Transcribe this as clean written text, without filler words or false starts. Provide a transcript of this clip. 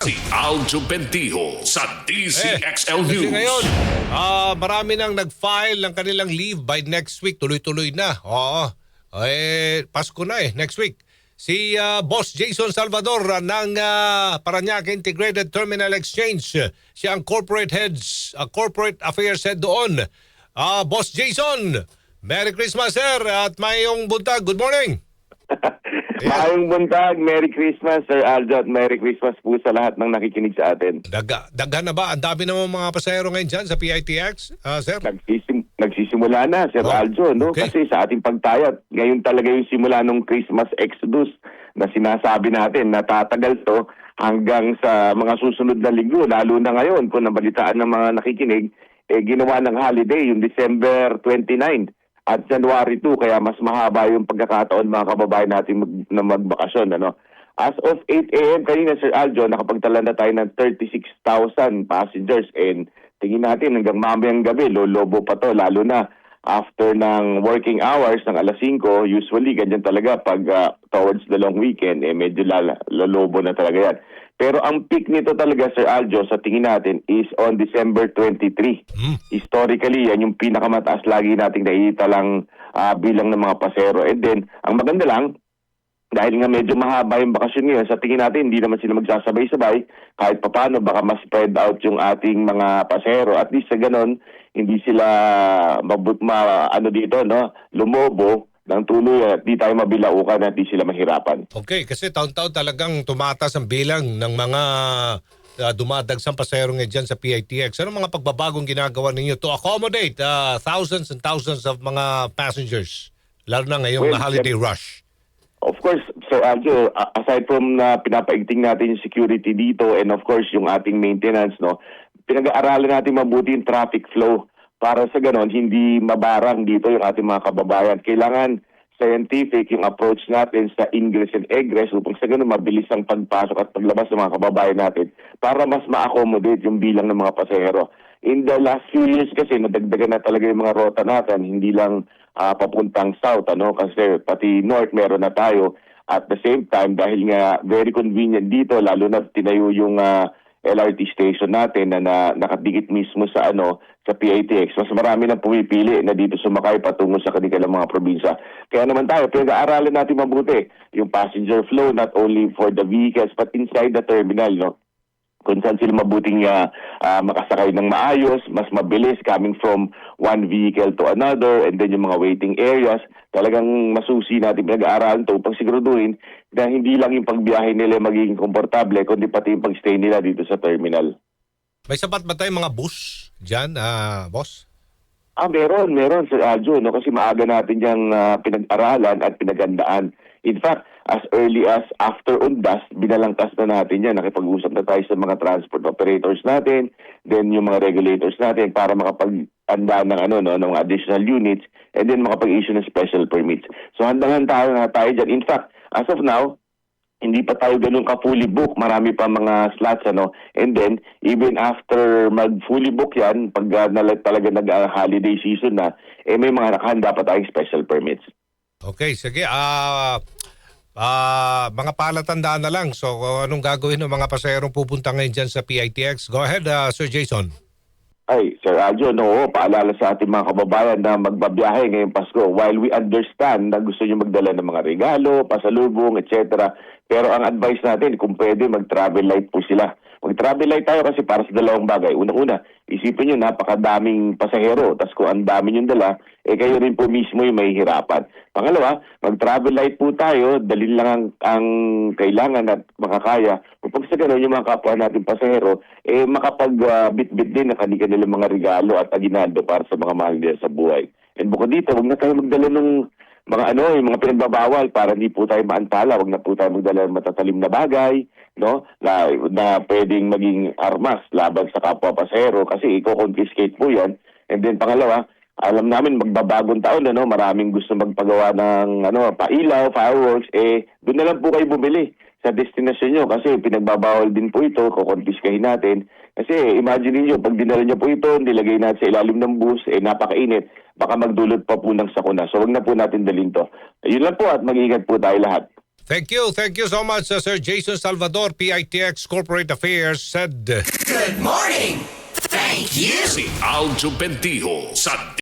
Si Aljo Bentijo sa DZXL Kasi News. ngayon, marami nang nag-file ng kanilang leave by next week. Tuloy-tuloy na. Oo. Pasko na next week. Si Boss Jason Salvador ng Parañaque Integrated Terminal Exchange. Siya ang corporate affairs head doon. Boss Jason, Merry Christmas sir at mayong buntag. Good morning. Maayong buntag, Merry Christmas Sir Aljo at Merry Christmas po sa lahat ng nakikinig sa atin. Daghan na ba? Ang dami naman mga pasahero ngayon dyan sa PITX, sir? Nagsisimula na Sir Aljo, no? Okay. Kasi sa ating pagtayat, ngayon talaga yung simula ng Christmas Exodus na sinasabi natin, natatagal to hanggang sa mga susunod na linggo, lalo na ngayon kung nabalitaan ng mga nakikinig, ginawa ng holiday yung December 29 at January 2, kaya mas mahaba yung pagkakataon mga kababayan natin na magbakasyon. Ano? As of 8 a.m. kanina, Sir Aljo, nakapagtala na tayo ng 36,000 passengers and tingin natin hanggang mamayang gabi, lolobo pa to, lalo na after ng working hours ng alas 5, usually ganyan talaga pag towards the long weekend, medyo lolobo na talaga yan. Pero ang peak nito talaga, Sir Aljo, sa tingin natin is on December 23. Historically, yan yung pinakamataas lagi nating nakikita lang bilang ng mga pasero. And then, ang maganda lang, dahil nga medyo mahaba yung bakasyon ngayon, sa tingin natin, hindi naman sila magsasabay-sabay. Kahit papano, baka mas spread out yung ating mga pasero. At least sa ganon, hindi sila lumobo ng tuloy at di tayo mabilaukan at di sila mahirapan. Okay, kasi taon-taon talagang tumatas ang bilang ng mga dumadagsang pasahero ngayon dyan sa PITX. Ano mga pagbabagong ginagawa ninyo to accommodate thousands and thousands of mga passengers? Lalo na ngayong holiday rush. Of course, Sir Aljo, aside from pinapaigting natin yung security dito and of course yung ating maintenance, no, pinag-aaralan natin mabuti yung traffic flow para sa ganon hindi mabarang dito yung ating mga kababayan. Kailangan scientific yung approach natin sa ingress and egress upang sa ganon mabilis ang pagpasok at paglabas ng mga kababayan natin para mas ma-accommodate yung bilang ng mga pasahero. In the last few years kasi nadagdagan na talaga yung mga rota natin, hindi lang papuntang south, kasi pati north meron na tayo. At the same time, dahil nga very convenient dito, lalo na tinayo yung LRT station natin na nakadikit mismo sa sa PITX, mas marami nang pumipili na dito sumakay patungo sa kanilang mga probinsya. Kaya naman tayo, pinag-aaralan natin mabuti yung passenger flow not only for the vehicles but inside the terminal, no? Kung saan sila mabuting makasakay ng maayos, mas mabilis coming from one vehicle to another, and then yung mga waiting areas, talagang masusi natin pinag-aaralan ito upang siguraduhin na hindi lang yung pagbiyahe nila magiging komportable, kundi pati yung pag-stay nila dito sa terminal. May sapat ba tayong mga bus dyan, boss? Meron Sir Aljo, no? Kasi maaga natin yung pinag-aralan at pinagandaan. In fact, as early as after Undas, binalangkas na natin yan. Nakipag-usap na tayo sa mga transport operators natin, then yung mga regulators natin para makapag-anda ng ng additional units and then makapag-issue ng special permits. So handang-handa na tayo dyan. In fact, as of now, hindi pa tayo ganun ka-fully book. Marami pa mga slots, And then, even after mag-fully book yan, pag talaga nag-holiday season na, may mga nakahanda pa tayong special permits. Okay, sige. Mga palatandaan na lang. So, anong gagawin ng mga pasaherong pupunta ngayon dyan sa PITX? Go ahead, Sir Jason. Ay, Sir Aljo, paalala sa ating mga kababayan na magbabiyahe ngayong Pasko. While we understand na gusto nyo magdala ng mga regalo, pasalubong, etc. Pero ang advice natin, kung pwede, mag-travel light po sila. Mag-travel light tayo kasi para sa dalawang bagay. Una-una, isipin nyo, napakadaming pasahero. Tapos kung ang dami nyo dala, kayo rin po mismo yung mahihirapan. Pangalawa, mag-travel light po tayo. Dalhin lang ang kailangan at makakaya. Kung sa gano'n, yung mga kapwa natin pasahero, makapag-bit-bit din ng kanilang mga regalo at aginaldo para sa mga mahal nila sa buhay. And bukod dito, huwag na tayo magdala ng yung mga pinagbabawal para hindi po tayo maantala. Huwag na po tayo magdala ng matatalim na bagay, na pwedeng maging armas laban sa kapwa pasahero kasi i-confiscate po yan. And then pangalawa, alam namin magbabagong taon, maraming gusto magpagawa ng pailaw, fireworks, doon na lang po kayo bumili sa destinasyon nyo kasi pinagbabawal din po ito, kukonfiskahin natin. Kasi imagine niyo pag dinala niyo po ito, nilagay natin sa ilalim ng bus, napakainit, baka magdulot pa po ng sakuna. So wag na po natin dalhin to. Yun lang po at mag-ingat po tayo lahat. Thank you so much, Sir Jason Salvador, PITX Corporate Affairs, said... Good morning! Thank you! Si Aljo Bentijo sa